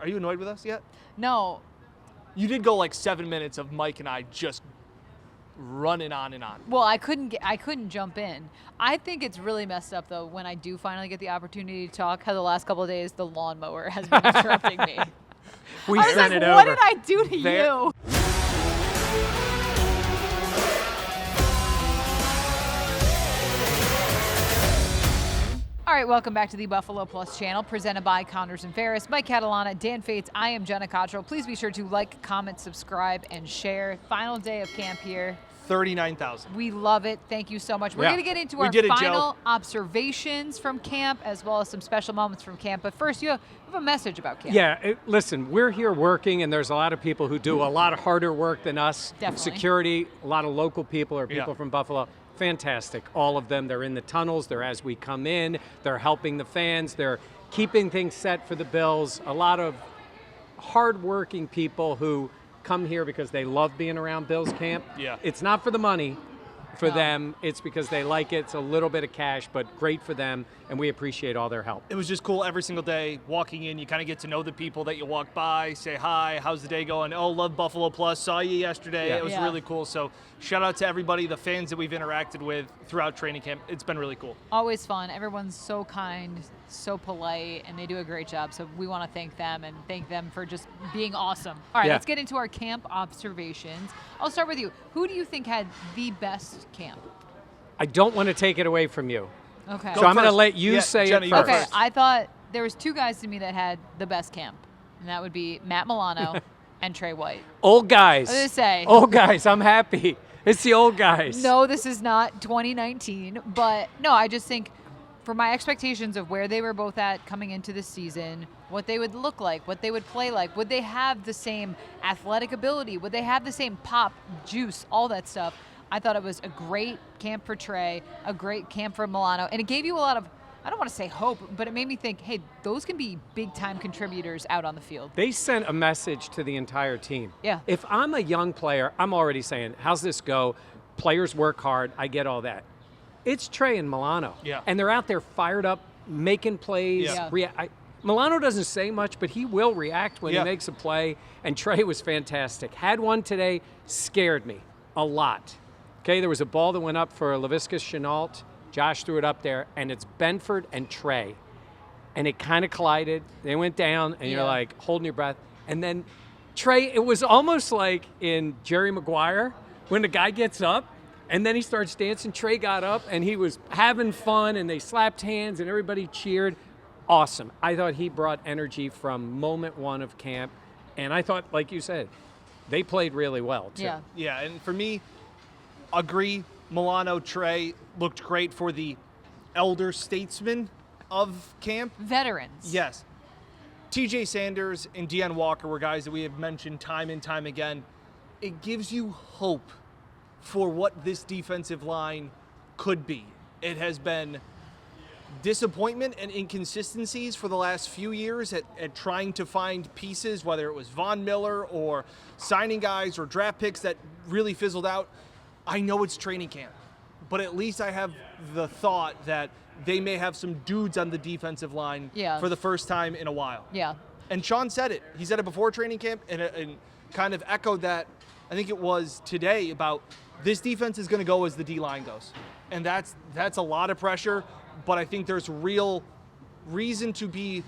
Are you annoyed with us yet? No. You did go like 7 minutes of Mike and I just running on and on. Well, I couldn't jump in. I think it's really messed up though when I do finally get the opportunity to talk. How the last couple of days the lawnmower has been interrupting me. We I was sent like, it what over. did I do to There- you? All right, welcome back to the Buffalo Plus channel, presented by Connors and Ferris. Mike Catalana, Dan Fates, I am Jenna Cottrell. Please be sure to like, comment, subscribe, and share. Final day of camp here. 39,000. We love it. Thank you so much. We're Yeah. going to get into We our did it, Joe. final observations from camp, as well as some special moments from camp. But first, you have a message about camp. Yeah, listen, we're here working, and there's a lot of people who do a lot of harder work than us. Definitely. Security, a lot of local people or people Yeah. from Buffalo. Fantastic. All of them. They're in the tunnels. They're as we come in. They're helping the fans. They're keeping things set for the Bills. A lot of hardworking people who come here because they love being around Bills camp. Yeah. It's not for the money. For No. them, it's because they like it. It's a little bit of cash, but great for them, and we appreciate all their help. It was just cool every single day walking in. You kind of get to know the people that you walk by, say hi, how's the day going? Oh, love Buffalo Plus, saw you yesterday. Yeah. It was Yeah. really cool. So shout out to everybody, the fans that we've interacted with throughout training camp. It's been really cool. Always fun. Everyone's so kind, so polite, and they do a great job. So we want to thank them and thank them for just being awesome. All right, Yeah. let's get into our camp observations. I'll start with you. Who do you think had the best camp? I don't want to take it away from you. Okay. So I'm going to first. let you Yeah, say Jenna, it you go first. Okay, first. I thought there was two guys to me that had the best camp, and that would be Matt Milano and Trey White. Old guys. I was gonna say. Old guys. I'm happy. It's the old guys. No, this is not 2019, but no, I just think for my expectations of where they were both at coming into the season, what they would look like, what they would play like, would they have the same athletic ability, would they have the same pop, juice, all that stuff. I thought it was a great camp for Trey, a great camp for Milano, and it gave you a lot of, I don't want to say hope, but it made me think, hey, those can be big-time contributors out on the field. They sent a message to the entire team. Yeah. If I'm a young player, I'm already saying, how's this go? Players work hard. I get all that. It's Trey and Milano. Yeah. And they're out there fired up, making plays. Yeah. Milano doesn't say much, but he will react when Yeah. he makes a play. And Trey was fantastic. Had one today, scared me a lot. Okay, there was a ball that went up for Laviska Shenault. Josh threw it up there, and it's Benford and Trey. And it kind of collided. They went down, and you're Yeah. like holding your breath. And then Trey, it was almost like in Jerry Maguire when the guy gets up, and then he starts dancing. Trey got up, and he was having fun, and they slapped hands, and everybody cheered. Awesome. I thought he brought energy from moment one of camp. And I thought, like you said, they played really well, too. Yeah. Yeah, and for me, agree. Milano, Trey looked great for the elder statesmen of camp. Veterans. Yes. TJ Sanders and Deion Walker were guys that we have mentioned time and time again. It gives you hope for what this defensive line could be. It has been disappointment and inconsistencies for the last few years at trying to find pieces, whether it was Von Miller or signing guys or draft picks that really fizzled out. I know it's training camp, but at least I have the thought that they may have some dudes on the defensive line Yeah. for the first time in a while. Yeah. And Sean said it. He said it before training camp and kind of echoed that, I think it was today, about this defense is going to go as the D-line goes. And that's a lot of pressure, but I think there's real reason to be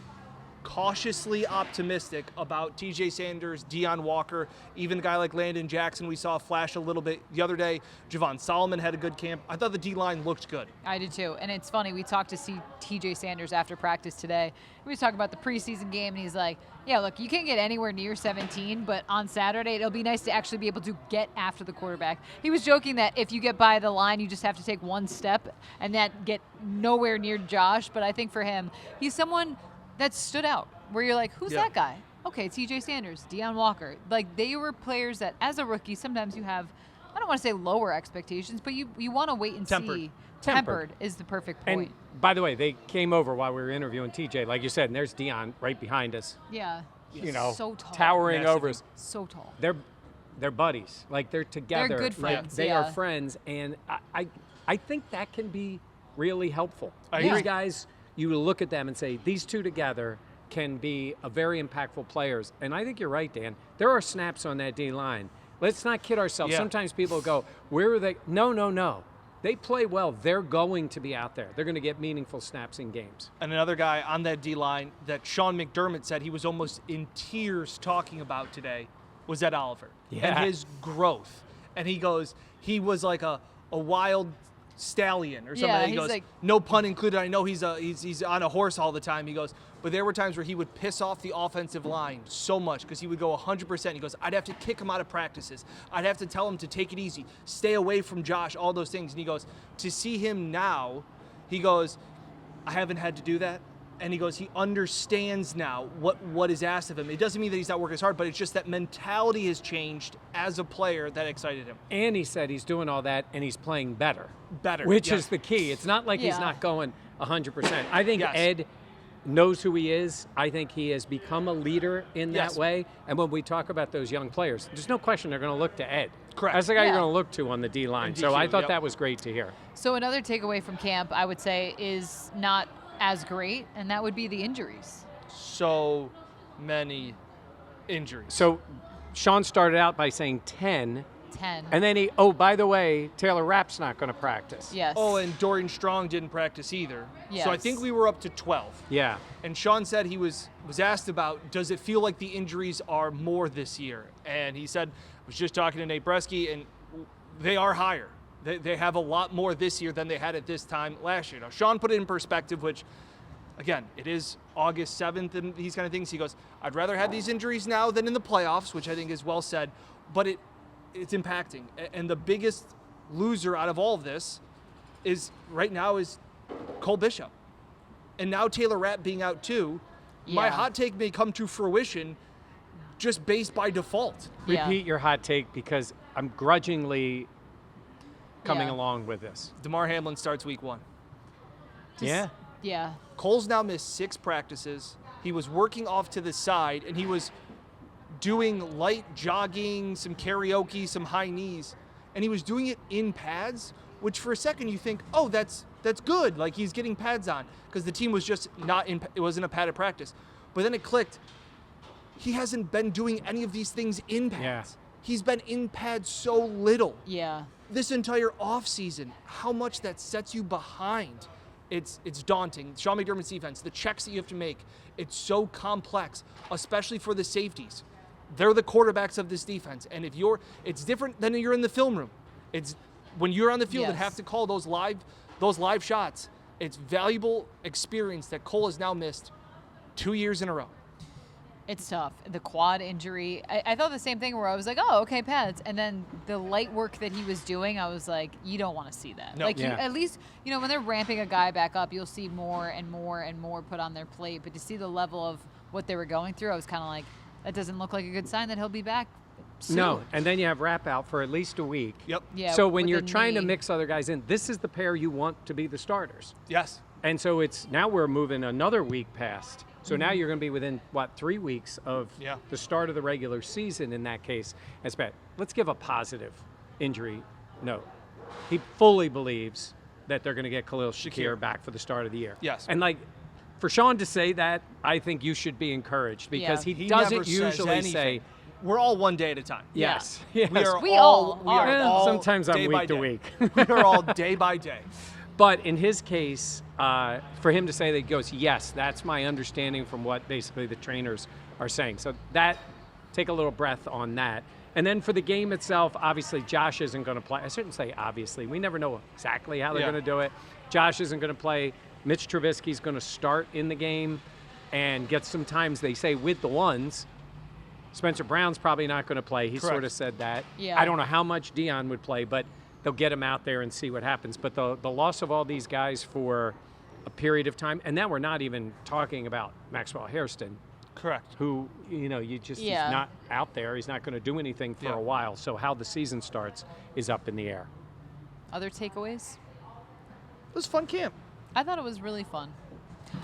cautiously optimistic about TJ Sanders, Deion Walker, even a guy like Landon Jackson we saw flash a little bit the other day. Javon Solomon had a good camp. I thought the D-line looked good. I did too. And it's funny, we talked to see TJ Sanders after practice today. We was talking about the preseason game, and he's like, yeah, look, you can't get anywhere near 17, but on Saturday, it'll be nice to actually be able to get after the quarterback. He was joking that if you get by the line, you just have to take one step and that get nowhere near Josh. But I think for him, he's someone that stood out, where you're like, who's Yeah. that guy? Okay, TJ Sanders, Deion Walker. Like, they were players that, as a rookie, sometimes you have, I don't want to say lower expectations, but you want to wait and Tempered. see. Tempered. Is the perfect point. And by the way, they came over while we were interviewing TJ, like you said, and there's Deion right behind us, Yeah. you know, so tall. towering Massive. over us. So tall. They're buddies. Like they're together. good Like, friends, they yeah. are friends, and I think that can be really helpful. I These agree. guys, you look at them and say, these two together, can be a very impactful players. And I think you're right, Dan. There are snaps on that D-line. Let's not kid ourselves. Yeah. Sometimes people go, where are they? No. They play well. They're going to be out there. They're going to get meaningful snaps in games. And another guy on that D-line that Sean McDermott said he was almost in tears talking about today was Ed Oliver. Yeah. And his growth. And he goes, he was like a wild stallion or something. Yeah, he he's goes, like- no pun included. I know he's on a horse all the time. He goes, but there were times where he would piss off the offensive line so much because he would go 100%. He goes, I'd have to kick him out of practices. I'd have to tell him to take it easy, stay away from Josh, all those things. And he goes, to see him now, he goes, I haven't had to do that. And he goes, he understands now what is asked of him. It doesn't mean that he's not working as hard, but it's just that mentality has changed as a player that excited him. And he said he's doing all that and he's playing better. Better, Which yes. is the key. It's not like he's Yeah. not going 100%. I think Yes. Ed knows who he is. I think he has become a leader in that Yes. way. And when we talk about those young players, there's no question they're going to look to Ed. Correct. That's the guy Yeah. you're going to look to on the D-line. And So I DQ, thought yep. that was great to hear. So another takeaway from camp, I would say, is not as great, and that would be the injuries. So many injuries. So Sean started out by saying 10, 10. and then by the way, Taylor Rapp's not going to practice. Yes. Oh, and Dorian Strong didn't practice either. So I Yes. think we were up to 12. Yeah. And Sean said he was asked about, does it feel like the injuries are more this year? And he said, I was just talking to Nate Bresky, and they are higher. They have a lot more this year than they had at this time last year. Now, Sean put it in perspective, which, again, it is August 7th and these kind of things. He goes, I'd rather have these injuries now than in the playoffs, which I think is well said, but it's impacting. And the biggest loser out of all of this is right now is Cole Bishop. And now Taylor Rapp being out too. My Yeah. hot take may come to fruition just based by default. Yeah. Repeat your hot take because I'm grudgingly coming Yeah. along with this. DeMar Hamlin starts week 1. Yeah. Yeah. Cole's now missed 6 practices. He was working off to the side, and he was doing light jogging, some karaoke, some high knees, and he was doing it in pads, which for a second you think, oh, that's good. Like he's getting pads on because the team was just not in. It wasn't a padded practice, but then it clicked. He hasn't been doing any of these things in pads. Yeah. He's been in pads so little Yeah. this entire offseason, how much that sets you behind. It's daunting. Sean McDermott's defense, the checks that you have to make, it's so complex, especially for the safeties. They're the quarterbacks of this defense. And it's different than you're in the film room. It's when you're on the field and Yes. have to call those live shots. It's valuable experience that Cole has now missed 2 years in a row. It's tough. The quad injury, I thought the same thing where I was like, oh, okay, pads. And then the light work that he was doing, I was like, you don't want to see that. No. Like, Yeah. at least, when they're ramping a guy back up, you'll see more and more and more put on their plate. But to see the level of what they were going through, I was kind of like, that doesn't look like a good sign that he'll be back soon. No, and then you have Rapp out for at least a week. Yep. Yeah, So when with you're the trying to knee. mix other guys in, this is the pair you want to be the starters. Yes. And so now we're moving another week past. So now you're going to be within, 3 weeks of Yeah. the start of the regular season in that case. That's bad. Let's give a positive injury note. He fully believes that they're going to get Khalil Shakir Shakir. back for the start of the year. Yes. And for Sean to say that, I think you should be encouraged because Yeah. He doesn't never says usually anything. say, We're all one day at a time. Yeah. yes. yes. We are We all, all we are are. all Sometimes I'm day by week to day. week. We are all day by day. But in his case, for him to say that he goes, yes, that's my understanding from what basically the trainers are saying. So take a little breath on that. And then for the game itself, obviously Josh isn't going to play. I shouldn't say obviously. We never know exactly how they're Yeah. going to do it. Josh isn't going to play. Mitch Trubisky's going to start in the game and get some times, they say, with the ones. Spencer Brown's probably not going to play. He Correct. sort of said that. Yeah. I don't know how much Dion would play, but they'll get him out there and see what happens. But the loss of all these guys for a period of time, and now we're not even talking about Maxwell Hairston, Correct. who, Yeah. he's not out there. He's not going to do anything for Yeah. a while. So how the season starts is up in the air. Other takeaways? It was a fun camp. I thought it was really fun.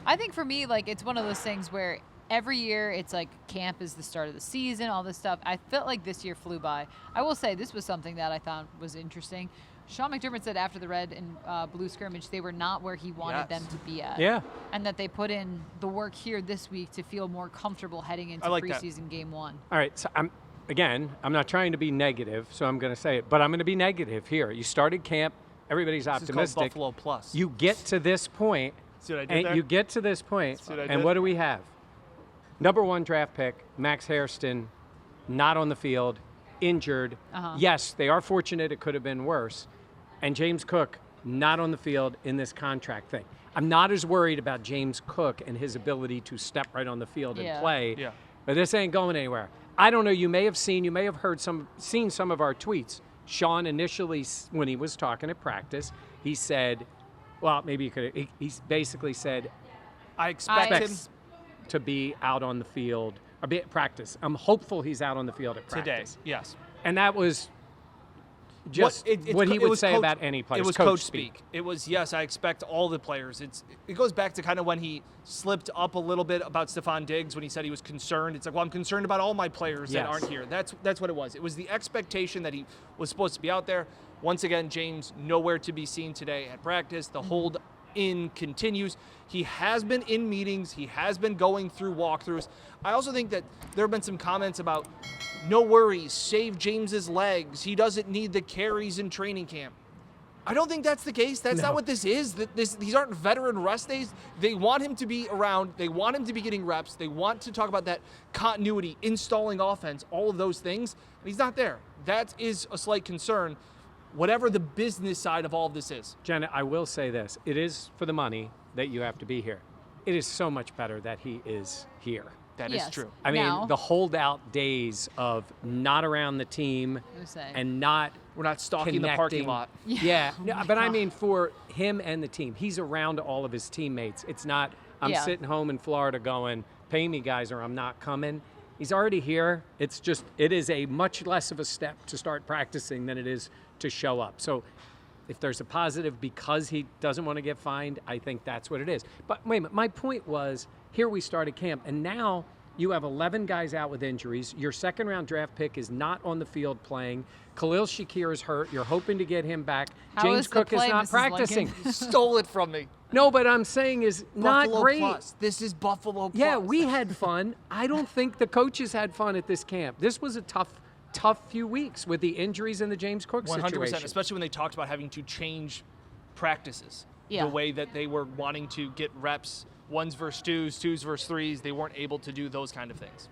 I think for me, it's one of those things where every year it's like camp is the start of the season, all this stuff. I felt like this year flew by. I will say this was something that I thought was interesting. Sean McDermott said after the red and blue scrimmage, they were not where he wanted them to be at. Yeah. And that they put in the work here this week to feel more comfortable heading into like that. preseason game 1. All right, so I'm not trying to be negative, so I'm going to say it, but I'm going to be negative here. You started camp, everybody's This is called optimistic. Buffalo Plus. You get to this point, See what I did and there? you get to this point, See what I and did? what do we have? Number 1 draft pick, Max Hairston, not on the field, injured. Yes, they are fortunate it could have been worse. And James Cook, not on the field in this contract thing. I'm not as worried about James Cook and his ability to step right on the field and play. Yeah. But this ain't going anywhere. I don't know. You may have seen some of our tweets. Sean initially, when he was talking at practice, he said, well, maybe you could. He basically said I expect him to be out on the field or be at practice. I'm hopeful he's out on the field at today. practice. Yes. And that was just what he would say about any player. It was coach speak. It was, yes, I expect all the players. It goes back to kind of when he slipped up a little bit about Stephon Diggs when he said he was concerned. It's like, well, I'm concerned about all my players that aren't here. That's what it was. It was the expectation that he was supposed to be out there. Once again, James nowhere to be seen today at practice. The hold in continues. He has been in meetings. He has been going through walkthroughs. I also think that there have been some comments about no worries, save James's legs. He doesn't need the carries in training camp. I don't think that's the case. That's not what this is. These aren't veteran rest days. They want him to be around. They want him to be getting reps. They want to talk about that continuity, installing offense, all of those things. And he's not there. That is a slight concern, whatever the business side of all of this is. Jenna, I will say this. It is for the money that you have to be here. It is so much better that he is here. That is true. I mean, Now- the holdout days of not around the team and not We're not stalking the parking connecting. lot. Yeah, Oh no, my but I God. mean for him and the team. He's around all of his teammates. It's not, I'm sitting home in Florida going, pay me guys or I'm not coming. He's already here. It's just, it is a much less of a step to start practicing than it is to show up. So if there's a positive because he doesn't want to get fined, I think that's what it is. But wait a minute, my point was, here we started camp, and now you have 11 guys out with injuries. Your second-round draft pick is not on the field playing. Khalil Shakir is hurt. You're hoping to get him back. How James is the Cook play, is not Mrs. practicing. Lincoln? Stole it from me. No, but I'm saying is not Buffalo great. Plus. This is Buffalo Plus. Yeah, we had fun. I don't think the coaches had fun at this camp. This was a tough few weeks with the injuries and the James Cook 100%, situation. especially when they talked about having to change practices. Yeah. The way that they were wanting to get reps, ones versus twos versus threes, they weren't able to do those kind of things.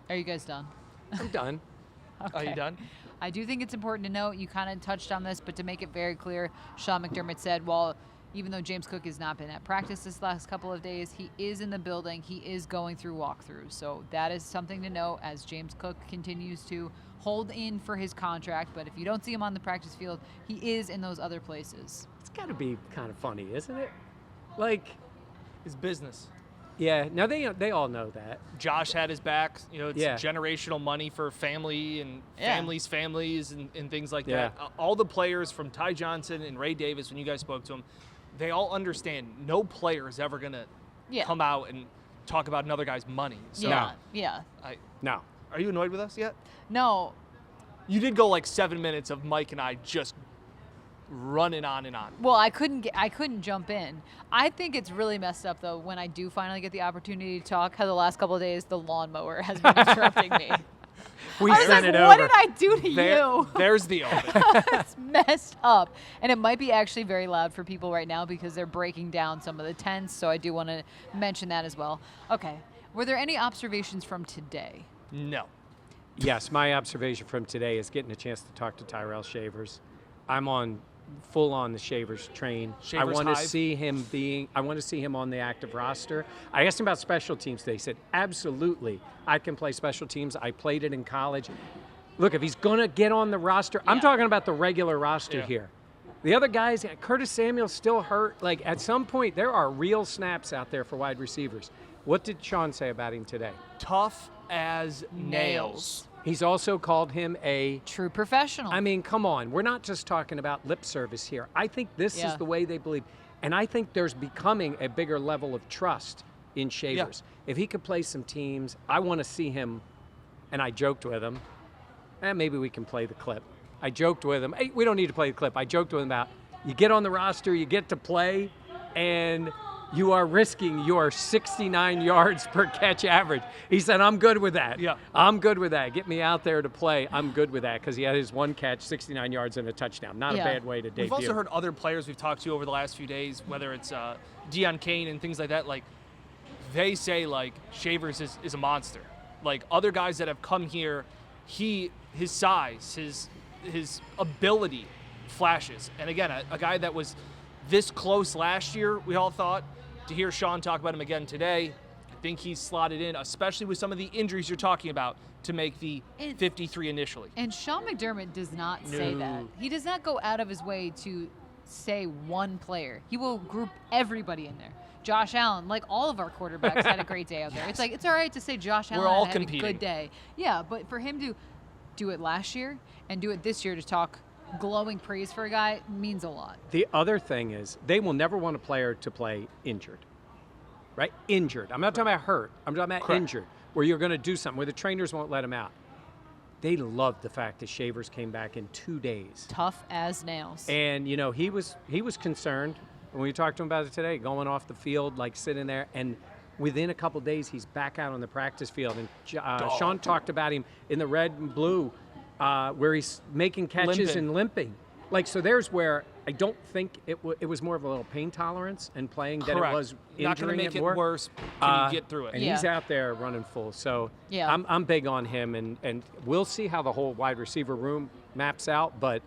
Are you guys done? I'm done. Are you Okay. done? I do think it's important to note, you kind of touched on this, but to make it very clear, Sean McDermott said, well, even though James Cook has not been at practice this last couple of days, he is in the building. He is going through walkthroughs. So that is something to note as James Cook continues to hold in for his contract. But if you don't see him on the practice field, he is in those other places. It's got to be kind of funny, isn't it? Like, It's business. yeah. Now they all know that. Josh had his back. You know, it's Yeah. generational money for family and Yeah. families and things like Yeah. that. All the players from Ty Johnson and Ray Davis, when you guys spoke to them, they all understand no player is ever going to Yeah. come out and talk about another guy's money. So Yeah. Yeah. No. Are you annoyed with us yet? No. You did go like 7 minutes of Mike and I just running on and on. Well, I couldn't jump in. I think it's really messed up though when I do finally get the opportunity to talk. How the last couple of days the lawnmower has been interrupting me. We I was sent like, it what over. did I do to you? There's the open. It's messed up. And it might be actually very loud for people right now because they're breaking down some of the tents. So I do want to mention that as well. Okay. Were there any observations from today? No. Yes, my observation from today is getting a chance to talk to Tyrell Shavers. I'm on full on the Shavers train. I Shavers want to hive? see him on the active roster. I asked him about special teams today. He said, absolutely, I can play special teams. I played it in college. Look, if he's going to get on the roster, I'm Yeah. talking about the regular roster Yeah. here. The other guys, Curtis Samuel's still hurt. Like, at some point, there are real snaps out there for wide receivers. What did Sean say about him today? Tough as nails. He's also called him a True professional. I mean, come on. We're not just talking about lip service here. I think this Yeah. is the way they believe. And I think there's becoming a bigger level of trust in Shavers. If he could play some teams, I want to see him. And I joked with him, maybe we can play the clip. I joked with him. Hey, we don't need to play the clip. I joked with him about you get on the roster, you get to play, and you are risking your 69 yards per catch average. He said, I'm good with that. Yeah. I'm good with that. Get me out there to play. I'm good with that because he had his one catch, 69 yards, and a touchdown. Not a bad way to debut. We've also heard other players we've talked to over the last few days, whether it's Deion Kane and things like that, like they say like Shavers is a monster. Like other guys that have come here, his size, his ability flashes. And again, a guy that was this close last year, we all thought. To hear Sean talk about him again today, I think he's slotted in, especially with some of the injuries you're talking about, to make the 53 initially. And Sean McDermott does not say that. He does not go out of his way to say one player. He will group everybody in there. Josh Allen, like all of our quarterbacks, had a great day out there. It's like, it's all right to say Josh Allen all had competing. a good day. Yeah, but for him to do it last year and do it this year to talk glowing praise for a guy means a lot. The other thing is they will never want a player to play injured, right? Injured. I'm not talking about hurt. I'm talking about Correct. injured, where you're going to do something, where the trainers won't let him out. They loved the fact that Shavers came back in 2 days. Tough as nails. And, you know, he was concerned when we talked to him about it today, going off the field, like sitting there. And within a couple days, he's back out on the practice field. And Sean talked about him in the red and blue, where he's making catches Limping. and limping. Like, so there's where I don't think it was more of a little pain tolerance and playing than it Correct. was Not going injuring to make it it more. worse. Can you get through it? And Yeah. he's out there running full. So Yeah. I'm big on him, and we'll see how the whole wide receiver room maps out, but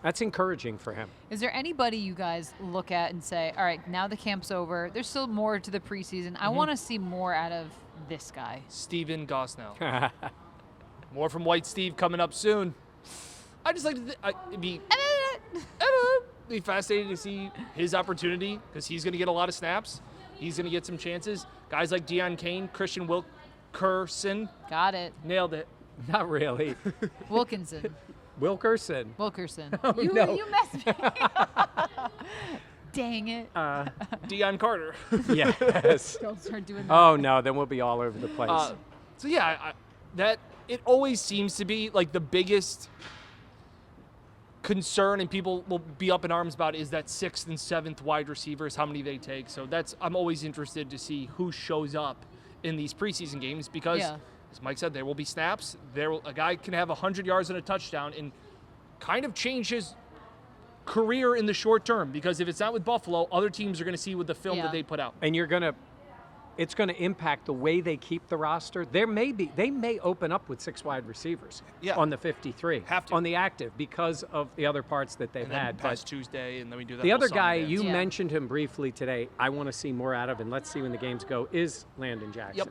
that's encouraging for him. Is there anybody you guys look at and say, all right, now the camp's over, there's still more to the preseason. I want to see more out of this guy. Steven Gosnell. More from White Steve coming up soon. I just like to it'd be fascinating to see his opportunity because he's going to get a lot of snaps. He's going to get some chances. Guys like Deion Kane, Christian Wilkerson, Got it. nailed it. Not really. Wilkinson. Wilkerson. Wilkerson. Oh, you, no. you messed me. Dang it. Deion Carter. Yes. Don't start doing that. Oh, no, then we'll be all over the place. So yeah, that it always seems to be like the biggest concern, and people will be up in arms about is that 6th and 7th wide receivers, how many they take. So I'm always interested to see who shows up in these preseason games because, as Mike said, there will be snaps. A guy can have 100 yards and a touchdown and kind of change his career in the short term because if it's not with Buffalo, other teams are going to see with the film that they put out. And it's going to impact the way they keep the roster. They may open up with 6 wide receivers on the 53, Have to. on the active because of the other parts that they've And then had. past Tuesday, and then we do that. The whole other summer guy, dance. you mentioned him briefly today, I want to see more out of, and let's see when the games go, is Landon Jackson. Yep.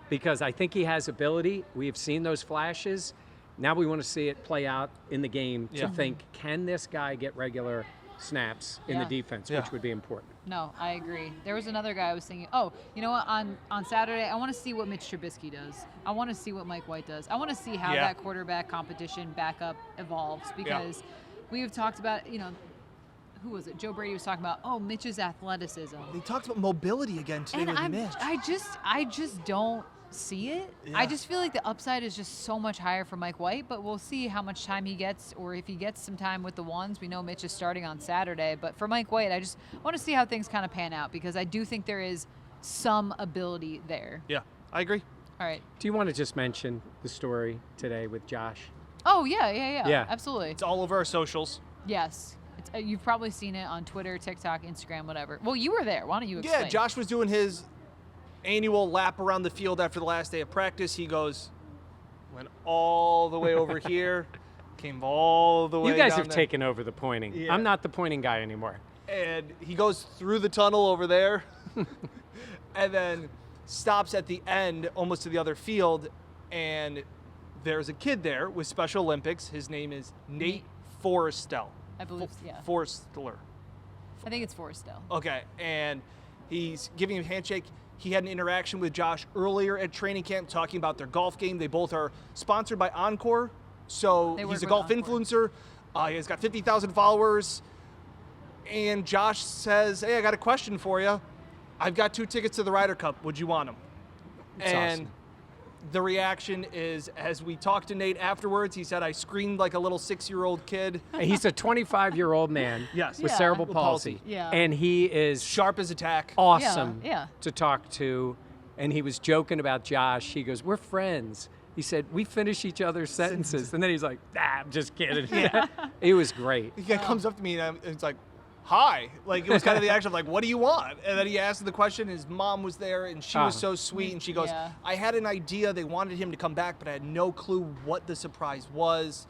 Because I think he has ability. We have seen those flashes. Now we want to see it play out in the game to think, can this guy get regular snaps in the defense, which would be important. No, I agree. There was another guy I was thinking, oh, you know what? On Saturday, I want to see what Mitch Trubisky does. I want to see what Mike White does. I want to see how that quarterback competition backup evolves because we have talked about, who was it? Joe Brady was talking about, oh, Mitch's athleticism. He talked about mobility again today And with Mitch. I just don't see it. I just feel like the upside is just so much higher for Mike White, but we'll see how much time he gets or if he gets some time with the ones. We know Mitch is starting on Saturday, but for Mike White, I just want to see how things kind of pan out because I do think there is some ability there. Yeah, I agree. All right. Do you want to just mention the story today with Josh? Oh, yeah. Yeah. Absolutely. It's all over our socials. Yes. It's, you've probably seen it on Twitter, TikTok, Instagram, whatever. Well, you were there. Why don't you explain? Yeah, Josh was doing his annual lap around the field after the last day of practice. He went all the way over here, came all the way You guys down have there, taken over the pointing. Yeah. I'm not the pointing guy anymore. and he goes through the tunnel over there and then stops at the end almost to the other field, and there's a kid there with Special Olympics. His name is Nate Forrestel. I believe, yeah. Forrestler. I think it's Forrestel. Okay, and he's giving him a handshake. He had an interaction with Josh earlier at training camp talking about their golf game. They both are sponsored by Encore, so They work he's a with golf Encore. influencer. He's got 50,000 followers. And Josh says, hey, I got a question for you. I've got 2 tickets to the Ryder Cup. Would you want them? It's And awesome. the reaction is, as we talked to Nate afterwards, he said, I screamed like a little 6-year-old kid. He's a 25-year-old man Yes. with Yeah. cerebral With palsy. palsy. Yeah. And he is Sharp as a tack. awesome Yeah. to talk to. And he was joking about Josh. He goes, we're friends. He said, we finish each other's sentences. And then he's like, I'm just kidding. It was great. He comes up to me and it's like, hi. Like, it was kind of the action of like, what do you want? And then he asked the question. His mom was there and she was so sweet. And she goes, Yeah. I had an idea. They wanted him to come back, but I had no clue what the surprise was.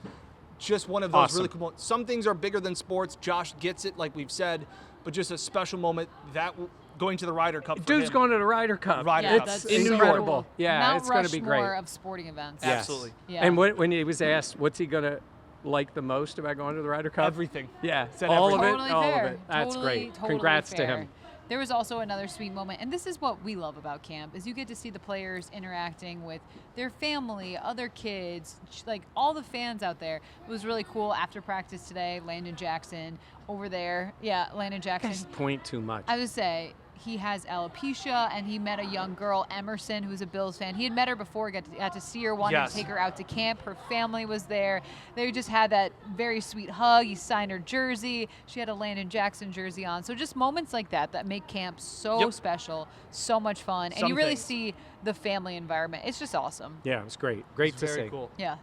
Just one of those Awesome. really cool moments. Some things are bigger than sports. Josh gets it, like we've said, but just a special moment that going to the Ryder Cup. For Dude's him. going to the Ryder Cup. Ryder Yeah, Cup. that's In New incredible. York. Yeah, Mount it's going to be great. Rushmore of sporting events. Yeah. Yes. Absolutely. Yeah. And when he was asked, what's he going to like the most about going to the Ryder Cup? Everything. Yeah, Said all everything. of it. Totally All fair. of it. That's Totally, great. totally Congrats to fair. him. There was also another sweet moment, and this is what we love about camp: is you get to see the players interacting with their family, other kids, like all the fans out there. It was really cool. After practice today, Landon Jackson over there. Yeah, Landon Jackson. Just point too much. I would say he has alopecia, and he met a young girl, Emerson, who's a Bills fan. He had met her before, got to see her, wanted Yes. to take her out to camp. Her family was there. They just had that very sweet hug. He signed her jersey. She had a Landon Jackson jersey on. So just moments like that make camp so Yep. special, so much fun. And Some you really things. see the family environment. It's just awesome. Yeah, it was great. Great It's to very see. cool. Yeah.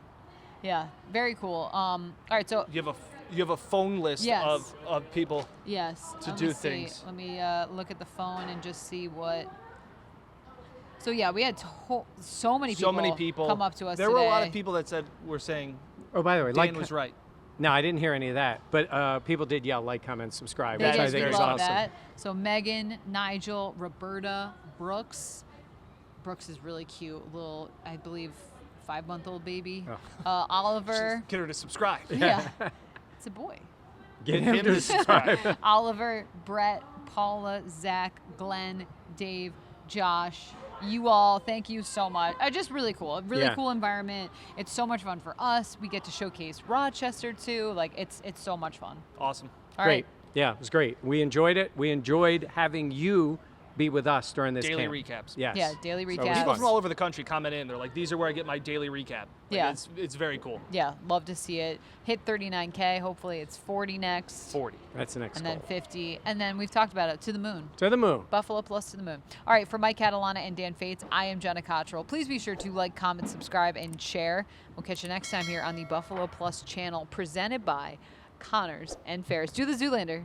Yeah, very cool. All right, so You have a phone list Yes. of people. yes. to let do me see. things. Let me look at the phone and just see what. So yeah, we had so many people. So many people come up to us. There were a lot of today. people that said were saying Oh, by the way, Dan was right. No, I didn't hear any of that. But people did yell, like, comment, subscribe, They which I did. think We is love awesome. that. So Megan, Nigel, Roberta, Brooks. Brooks is really cute. Little, I believe, 5-month-old baby. Oh. Oliver. Get her to subscribe. Yeah. It's a boy. Get him to subscribe. Oliver, Brett, Paula, Zach, Glenn, Dave, Josh, you all, thank you so much. Just really cool. Really Yeah. cool environment. It's so much fun for us. We get to showcase Rochester too. Like it's so much fun. Awesome. All Great. right. Yeah, it was great. We enjoyed it. We enjoyed having you be with us during this Daily camp. recaps. Yes. Yeah, daily So it was recaps. People fun. from all over the country comment in. They're like, these are where I get my daily recap. Like, Yeah. It's very cool. Yeah, love to see it. Hit 39K. Hopefully it's 40 next. 40. That's the next And goal. then 50. And then we've talked about it, to the moon. To the moon. Buffalo Plus to the moon. All right, for Mike Catalana and Dan Fates, I am Jenna Cottrell. Please be sure to like, comment, subscribe, and share. We'll catch you next time here on the Buffalo Plus channel, presented by Connors and Ferris. Do the Zoolander.